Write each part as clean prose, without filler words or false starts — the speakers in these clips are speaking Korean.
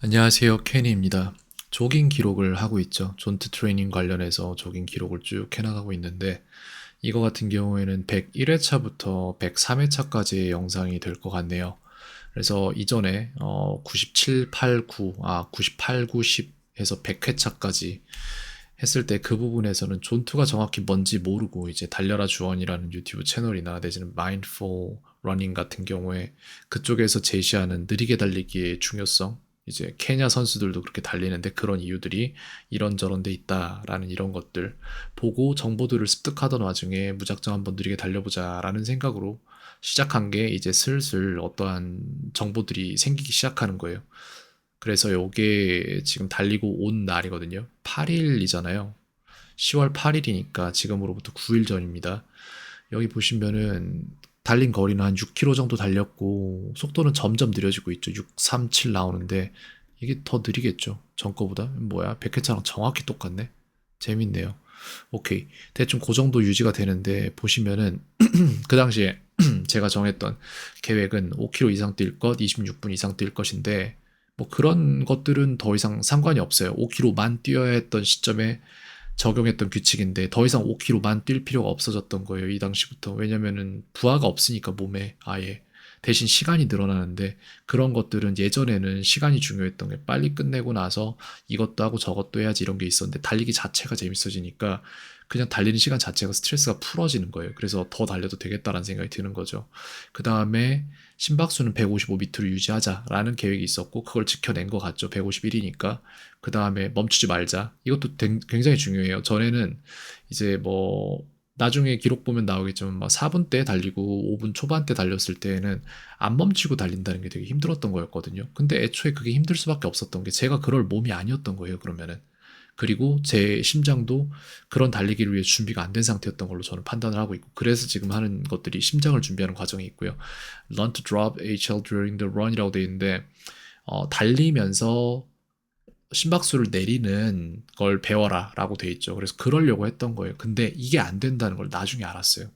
안녕하세요. 케니입니다. 조깅 기록을 하고 있죠. 존트 트레이닝 관련해서 조깅 기록을 쭉 해나가고 있는데 이거 같은 경우에는 101회차부터 103회차까지의 영상이 될 것 같네요. 그래서 이전에 97, 8, 9, 98, 90 해서 100회차까지 했을 때 그 부분에서는 존투가 정확히 뭔지 모르고 이제 달려라 주원이라는 유튜브 채널이나 내지는 마인드풀 러닝 같은 경우에 그쪽에서 제시하는 느리게 달리기의 중요성, 이제 케냐 선수들도 그렇게 달리는데 그런 이유들이 이런저런 데 있다라는 이런 것들 보고 정보들을 습득하던 와중에 무작정 한번 느리게 달려보자라는 생각으로 시작한 게 이제 슬슬 어떠한 정보들이 생기기 시작하는 거예요. 그래서 요게 지금 달리고 온 날이거든요. 8일이잖아요. 10월 8일이니까 지금으로부터 9일 전입니다. 여기 보시면은 달린 거리는 한 6km 정도 달렸고 속도는 점점 느려지고 있죠. 6, 3, 7 나오는데 이게 더 느리겠죠. 전 거보다. 뭐야? 100회차랑 정확히 똑같네. 재밌네요. 오케이. 대충 그 정도 유지가 되는데 보시면은 그 당시에 제가 정했던 계획은 5km 이상 뛸 것, 26분 이상 뛸 것인데 뭐 그런 것들은 더 이상 상관이 없어요. 5km만 뛰어야 했던 시점에 적용했던 규칙인데 더 이상 5km만 뛸 필요가 없어졌던 거예요. 이 당시부터. 왜냐면은 부하가 없으니까 몸에 아예. 대신 시간이 늘어나는데 그런 것들은 예전에는 시간이 중요했던 게 빨리 끝내고 나서 이것도 하고 저것도 해야지 이런 게 있었는데 달리기 자체가 재밌어지니까 그냥 달리는 시간 자체가 스트레스가 풀어지는 거예요. 그래서 더 달려도 되겠다라는 생각이 드는 거죠. 그 다음에 심박수는 155m로 유지하자라는 계획이 있었고 그걸 지켜낸 것 같죠. 151이니까. 그 다음에 멈추지 말자. 이것도 굉장히 중요해요. 전에는 이제 뭐 나중에 기록 보면 나오겠지만 막 4분대 달리고 5분 초반대 달렸을 때에는 안 멈추고 달린다는 게 되게 힘들었던 거였거든요. 근데 애초에 그게 힘들 수밖에 없었던 게 제가 그럴 몸이 아니었던 거예요. 그러면은. 그리고 제 심장도 그런 달리기를 위해 준비가 안 된 상태였던 걸로 저는 판단을 하고 있고 그래서 지금 하는 것들이 심장을 준비하는 과정이 있고요. Learn to drop HL during the run이라고 되어 있는데 달리면서 심박수를 내리는 걸 배워라 라고 돼 있죠. 그래서 그러려고 했던 거예요. 근데 이게 안 된다는 걸 나중에 알았어요.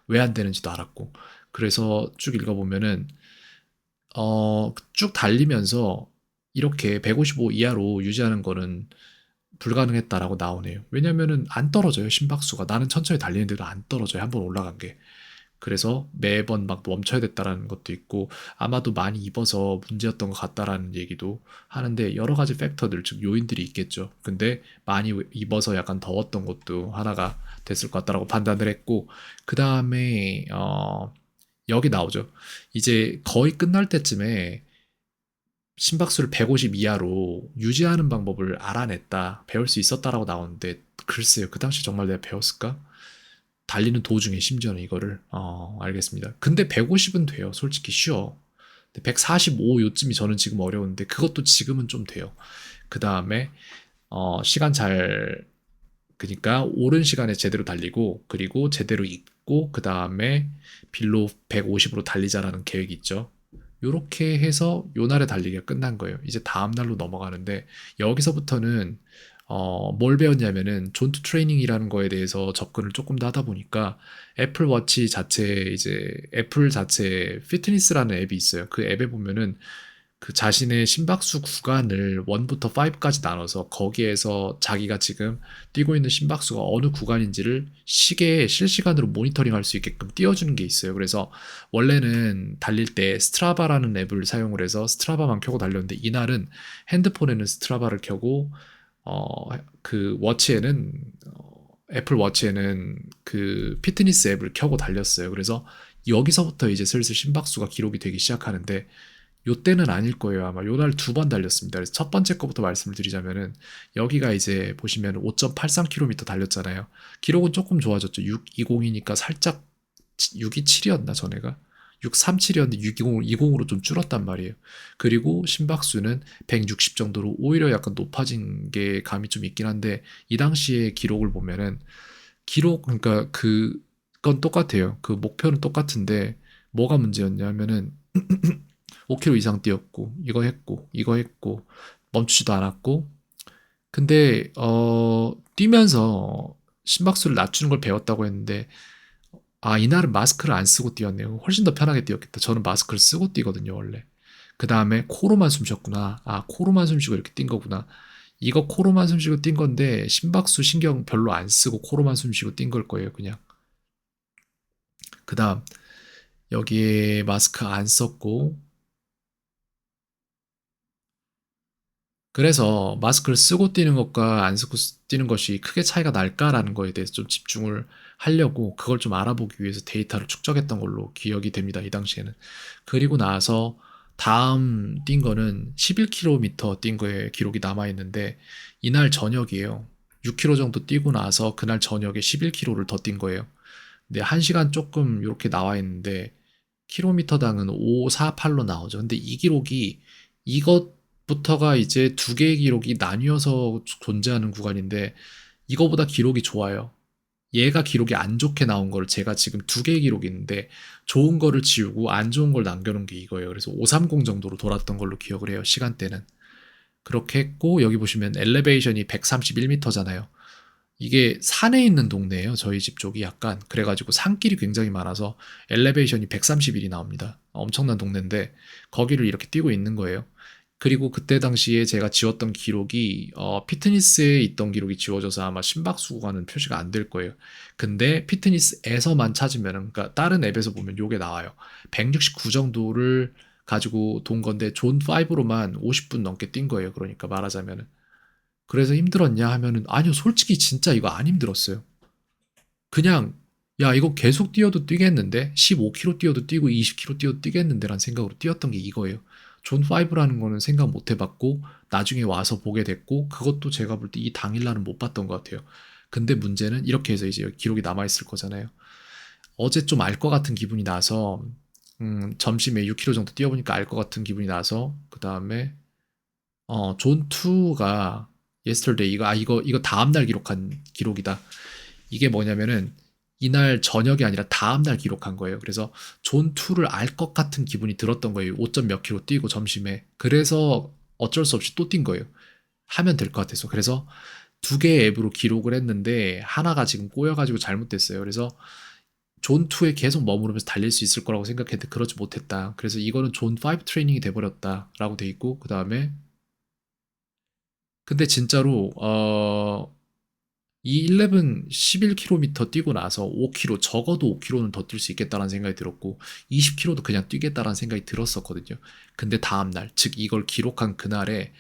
왜 안 되는지도 알았고. 그래서 쭉 읽어보면은, 쭉 달리면서 이렇게 155 이하로 유지하는 거는 불가능했다라고 나오네요. 왜냐면은 안 떨어져요, 심박수가. 나는 천천히 달리는데도 안 떨어져요. 한번 올라간 게. 그래서 매번 막 멈춰야 됐다라는 것도 있고 아마도 많이 입어서 문제였던 것 같다라는 얘기도 하는데 여러 가지 팩터들 즉 요인들이 있겠죠. 근데 많이 입어서 약간 더웠던 것도 하나가 됐을 것 같다라고 판단을 했고 그 다음에 여기 나오죠. 이제 거의 끝날 때쯤에 심박수를 150 이하로 유지하는 방법을 알아냈다, 배울 수 있었다라고 나오는데 글쎄요, 그 당시 정말 내가 배웠을까? 달리는 도중에 심지어는 이거를 알겠습니다. 근데 150은 돼요. 솔직히 쉬워. 145 요쯤이 저는 지금 어려운데 그것도 지금은 좀 돼요. 그 다음에 시간 잘 그러니까 오른 시간에 제대로 달리고 그리고 제대로 입고 그 다음에 빌로 150으로 달리자라는 계획이 있죠. 요렇게 해서 요 날에 달리기가 끝난 거예요. 이제 다음 날로 넘어가는데 여기서부터는 뭘 배웠냐면은 존투 트레이닝이라는 거에 대해서 접근을 조금 더 하다 보니까 애플 워치 자체 이제 애플 자체 피트니스라는 앱이 있어요. 그 앱에 보면은 그 자신의 심박수 구간을 1부터 5까지 나눠서 거기에서 자기가 지금 뛰고 있는 심박수가 어느 구간인지를 시계에 실시간으로 모니터링 할 수 있게끔 띄워주는 게 있어요. 그래서 원래는 달릴 때 스트라바라는 앱을 사용을 해서 스트라바만 켜고 달렸는데 이날은 핸드폰에는 스트라바를 켜고 그 워치에는 애플 워치에는 그 피트니스 앱을 켜고 달렸어요. 그래서 여기서부터 이제 슬슬 심박수가 기록이 되기 시작하는데 요 때는 아닐 거예요. 아마 요 날 두 번 달렸습니다. 그래서 첫 번째 거부터 말씀을 드리자면은 여기가 이제 보시면 5.83km 달렸잖아요. 기록은 조금 좋아졌죠. 620이니까 살짝 627이었나 전에가? 637이었는데 620으로 좀 줄었단 말이에요. 그리고 심박수는 160 정도로 오히려 약간 높아진 게 감이 좀 있긴 한데 이 당시의 기록을 보면은 그러니까 그건 똑같아요. 그 목표는 똑같은데 뭐가 문제였냐면은 5km 이상 뛰었고 이거 했고 멈추지도 않았고 근데 뛰면서 심박수를 낮추는 걸 배웠다고 했는데 이날은 마스크를 안 쓰고 뛰었네요. 훨씬 더 편하게 뛰었겠다. 저는 마스크를 쓰고 뛰거든요, 원래. 그 다음에 코로만 숨 쉬었구나. 아, 코로만 숨 쉬고 이렇게 뛴 거구나. 이거 코로만 숨 쉬고 뛴 건데 심박수 신경 별로 안 쓰고 코로만 숨 쉬고 뛴 걸 거예요, 그냥. 그 다음 여기에 마스크 안 썼고, 그래서 마스크를 쓰고 뛰는 것과 안 쓰고 뛰는 것이 크게 차이가 날까라는 거에 대해서 좀 집중을 하려고 그걸 좀 알아보기 위해서 데이터를 축적했던 걸로 기억이 됩니다. 이 당시에는. 그리고 나서 다음 뛴 거는 11km 뛴 거에 기록이 남아 있는데 이날 저녁이에요. 6km 정도 뛰고 나서 그날 저녁에 11km를 더 뛴 거예요. 근데 1시간 조금 이렇게 나와 있는데 킬로미터당은 548로 나오죠. 근데 이 기록이 이것부터가 이제 두 개의 기록이 나뉘어서 존재하는 구간인데 이거보다 기록이 좋아요. 얘가 기록이 안 좋게 나온 거를 제가 지금 두 개의 기록이 있는데 좋은 거를 지우고 안 좋은 걸 남겨놓은 게 이거예요. 그래서 530 정도로 돌았던 걸로 기억을 해요. 시간대는. 그렇게 했고 여기 보시면 엘리베이션이 131m잖아요. 이게 산에 있는 동네예요. 저희 집 쪽이 약간. 그래가지고 산길이 굉장히 많아서 엘리베이션이 130일이 나옵니다. 엄청난 동네인데 거기를 이렇게 뛰고 있는 거예요. 그리고 그때 당시에 제가 지웠던 기록이 피트니스에 있던 기록이 지워져서 아마 심박수 구간은 표시가 안 될 거예요. 근데 피트니스에서만 찾으면, 그러니까 다른 앱에서 보면 요게 나와요. 169 정도를 가지고 돈 건데 존 5로만 50분 넘게 뛴 거예요. 그러니까 말하자면은. 그래서 힘들었냐 하면은 아니요, 솔직히 진짜 이거 안 힘들었어요. 그냥 야, 이거 계속 뛰어도 뛰겠는데 15km 뛰어도 뛰고 20km 뛰어도 뛰겠는데 라는 생각으로 뛰었던 게 이거예요. 존 5라는 거는 생각 못 해봤고 나중에 와서 보게 됐고 그것도 제가 볼 때 이 당일날은 못 봤던 것 같아요. 근데 문제는 이렇게 해서 이제 기록이 남아있을 거잖아요. 어제 좀 알 것 같은 기분이 나서 점심에 6km 정도 뛰어보니까 알 것 같은 기분이 나서 그 다음에 존 2가 yesterday 이거 다음 날 기록한 기록이다. 이게 뭐냐면은 이날 저녁이 아니라 다음 날 기록한 거예요. 그래서 존 2를 알 것 같은 기분이 들었던 거예요. 5점 몇 킬로 뛰고 점심에. 그래서 어쩔 수 없이 또 뛴 거예요. 하면 될 것 같아서. 그래서 두 개의 앱으로 기록을 했는데 하나가 지금 꼬여가지고 잘못됐어요. 그래서 존 2에 계속 머무르면서 달릴 수 있을 거라고 생각했는데 그렇지 못했다. 그래서 이거는 존 5 트레이닝이 돼버렸다라고 돼 있고 그 다음에 근데 진짜로 이 11 11km 뛰고 나서 5km 적어도 5km는 더 뛸 수 있겠다라는 생각이 들었고 20km도 그냥 뛰겠다라는 생각이 들었었거든요. 근데 다음 날, 즉 이걸 기록한 그날에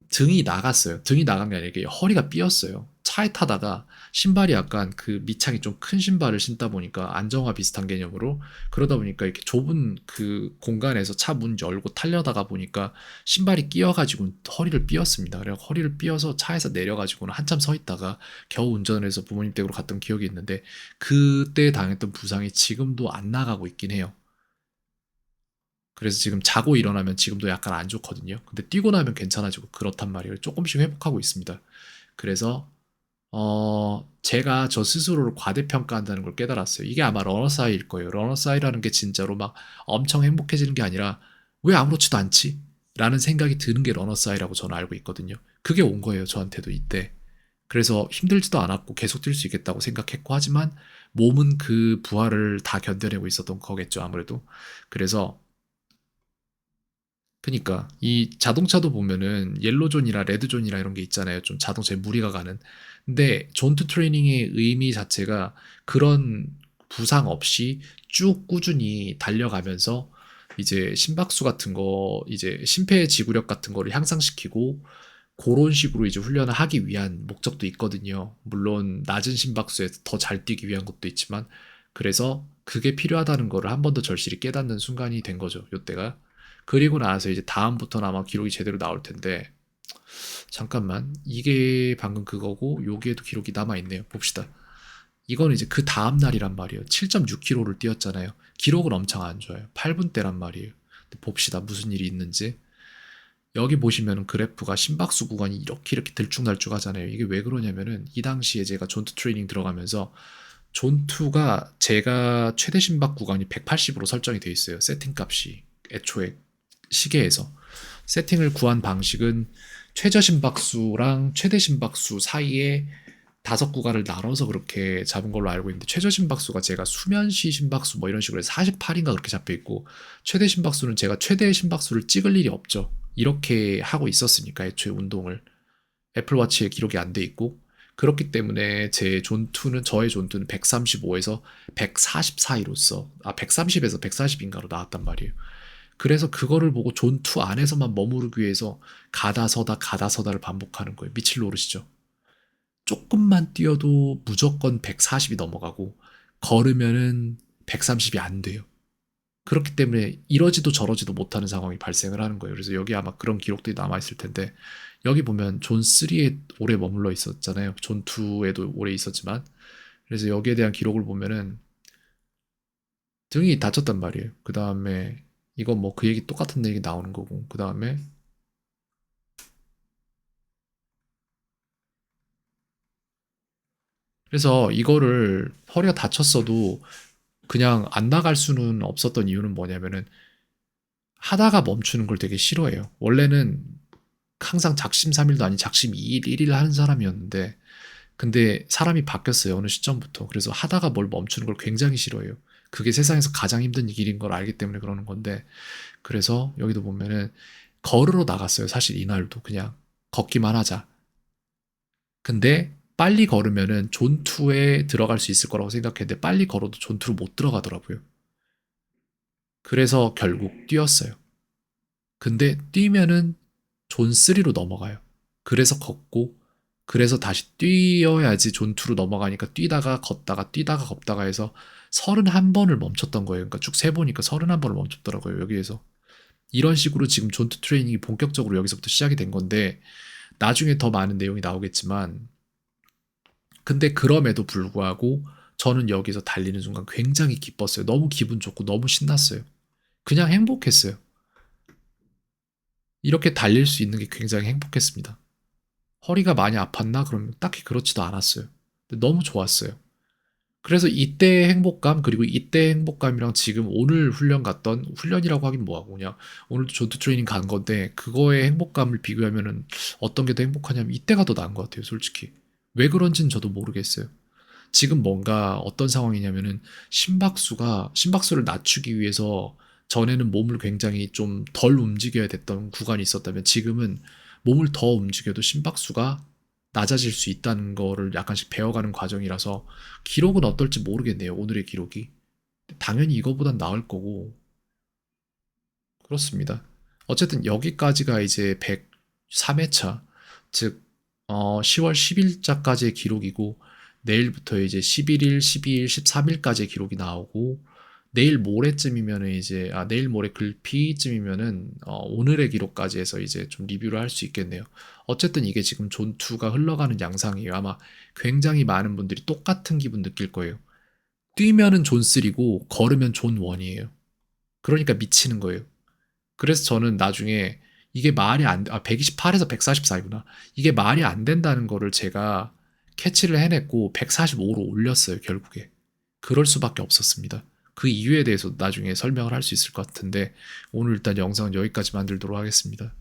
등이 나갔어요. 등이 나간 게 아니라 이게 허리가 삐었어요. 차에 타다가 신발이 약간 그 밑창이 좀 큰 신발을 신다 보니까 안정화 비슷한 개념으로 그러다 보니까 이렇게 좁은 그 공간에서 차 문 열고 타려다가 보니까 신발이 끼어가지고 허리를 삐었습니다. 그래서 허리를 삐어서 차에서 내려가지고는 한참 서 있다가 겨우 운전을 해서 부모님 댁으로 갔던 기억이 있는데 그때 당했던 부상이 지금도 안 나가고 있긴 해요. 그래서 지금 자고 일어나면 지금도 약간 안 좋거든요. 근데 뛰고 나면 괜찮아지고 그렇단 말이에요. 조금씩 회복하고 있습니다. 그래서 제가 저 스스로를 과대평가한다는 걸 깨달았어요. 이게 아마 러너사이일 거예요. 러너사이라는 게 진짜로 막 엄청 행복해지는 게 아니라 왜 아무렇지도 않지? 라는 생각이 드는 게 러너사이라고 저는 알고 있거든요. 그게 온 거예요. 저한테도 이때. 그래서 힘들지도 않았고 계속 뛸 수 있겠다고 생각했고 하지만 몸은 그 부하를 다 견뎌내고 있었던 거겠죠. 아무래도. 그래서 그니까 이 자동차도 보면은 옐로존이라 레드존이라 이런 게 있잖아요. 좀 자동차에 무리가 가는. 근데 존투 트레이닝의 의미 자체가 그런 부상 없이 쭉 꾸준히 달려가면서 이제 심박수 같은 거, 이제 심폐지구력 같은 거를 향상시키고 그런 식으로 이제 훈련을 하기 위한 목적도 있거든요. 물론 낮은 심박수에 더 잘 뛰기 위한 것도 있지만 그래서 그게 필요하다는 거를 한 번 더 절실히 깨닫는 순간이 된 거죠. 요때가. 그리고 나서 이제 다음부터는 아마 기록이 제대로 나올 텐데 잠깐만 이게 방금 그거고 여기에도 기록이 남아있네요. 봅시다. 이건 이제 그 다음 날이란 말이에요. 7.6km를 뛰었잖아요. 기록은 엄청 안 좋아요. 8분대란 말이에요. 근데 봅시다. 무슨 일이 있는지. 여기 보시면은 그래프가 심박수 구간이 이렇게 들쭉날쭉 하잖아요. 이게 왜 그러냐면은 이 당시에 제가 존투 트레이닝 들어가면서 존2가 제가 최대 심박 구간이 180으로 설정이 돼 있어요. 세팅 값이 애초에 시계에서 세팅을 구한 방식은 최저 심박수랑 최대 심박수 사이에 다섯 구간을 나눠서 그렇게 잡은 걸로 알고 있는데 최저 심박수가 제가 수면시 심박수 뭐 이런 식으로 해서 48인가 그렇게 잡혀 있고 최대 심박수는 제가 최대 심박수를 찍을 일이 없죠. 이렇게 하고 있었으니까 애초에 운동을 애플워치에 기록이 안 돼 있고 그렇기 때문에 제 존2는 저의 존2는 135에서 140 사이로서 130에서 140인가로 나왔단 말이에요. 그래서 그거를 보고 존2 안에서만 머무르기 위해서 가다 서다 가다 서다를 반복하는 거예요. 미칠 노릇이죠. 조금만 뛰어도 무조건 140이 넘어가고 걸으면은 130이 안 돼요. 그렇기 때문에 이러지도 저러지도 못하는 상황이 발생을 하는 거예요. 그래서 여기 아마 그런 기록들이 남아있을 텐데 여기 보면 존 3에 오래 머물러 있었잖아요. 존 2에도 오래 있었지만 그래서 여기에 대한 기록을 보면은 등이 다쳤단 말이에요. 그 다음에 이건 뭐 그 얘기 똑같은 얘기 나오는 거고 그 다음에 그래서 이거를 허리가 다쳤어도 그냥 안 나갈 수는 없었던 이유는 뭐냐면은 하다가 멈추는 걸 되게 싫어해요. 원래는 항상 작심 3일도 아닌 작심 2일, 1일 하는 사람이었는데 근데 사람이 바뀌었어요. 어느 시점부터. 그래서 하다가 뭘 멈추는 걸 굉장히 싫어해요. 그게 세상에서 가장 힘든 길인 걸 알기 때문에 그러는 건데 그래서 여기도 보면은 걸으러 나갔어요. 사실 이날도 그냥 걷기만 하자. 근데 빨리 걸으면은 존2에 들어갈 수 있을 거라고 생각했는데 빨리 걸어도 존2로 못 들어가더라고요. 그래서 결국 뛰었어요. 근데 뛰면은 존3로 넘어가요. 그래서 걷고 그래서 다시 뛰어야지 존2로 넘어가니까 뛰다가 걷다가 뛰다가 걷다가 해서 31번을 멈췄던 거예요. 그러니까 쭉 세보니까 31번을 멈췄더라고요. 여기에서. 이런 식으로 지금 존2 트레이닝이 본격적으로 여기서부터 시작이 된 건데 나중에 더 많은 내용이 나오겠지만 근데 그럼에도 불구하고 저는 여기서 달리는 순간 굉장히 기뻤어요. 너무 기분 좋고 너무 신났어요. 그냥 행복했어요. 이렇게 달릴 수 있는 게 굉장히 행복했습니다. 허리가 많이 아팠나? 그러면 딱히 그렇지도 않았어요. 근데 너무 좋았어요. 그래서 이때의 행복감, 그리고 이때의 행복감이랑 지금 오늘 훈련 갔던, 훈련이라고 하긴 뭐하고, 그냥 오늘도 조트 트레이닝 간 건데, 그거의 행복감을 비교하면은 어떤 게 더 행복하냐면 이때가 더 나은 것 같아요, 솔직히. 왜 그런지는 저도 모르겠어요. 지금 뭔가 어떤 상황이냐면은 심박수를 낮추기 위해서 전에는 몸을 굉장히 좀 덜 움직여야 됐던 구간이 있었다면 지금은 몸을 더 움직여도 심박수가 낮아질 수 있다는 거를 약간씩 배워가는 과정이라서 기록은 어떨지 모르겠네요. 오늘의 기록이. 당연히 이거보단 나을 거고 그렇습니다. 어쨌든 여기까지가 이제 103회차 즉 10월 10일자까지의 기록이고 내일부터 이제 11일, 12일, 13일까지의 기록이 나오고 내일 모레쯤이면은 이제 내일 모레 글피쯤이면은 오늘의 기록까지 해서 이제 좀 리뷰를 할 수 있겠네요. 어쨌든 이게 지금 존2가 흘러가는 양상이에요. 아마 굉장히 많은 분들이 똑같은 기분 느낄 거예요. 뛰면은 존3고 걸으면 존1이에요. 그러니까 미치는 거예요. 그래서 저는 나중에 이게 말이 128에서 144이구나. 이게 말이 안 된다는 거를 제가 캐치를 해냈고 145로 올렸어요, 결국에. 그럴 수밖에 없었습니다. 그 이유에 대해서 나중에 설명을 할 수 있을 것 같은데 오늘 일단 영상은 여기까지 만들도록 하겠습니다.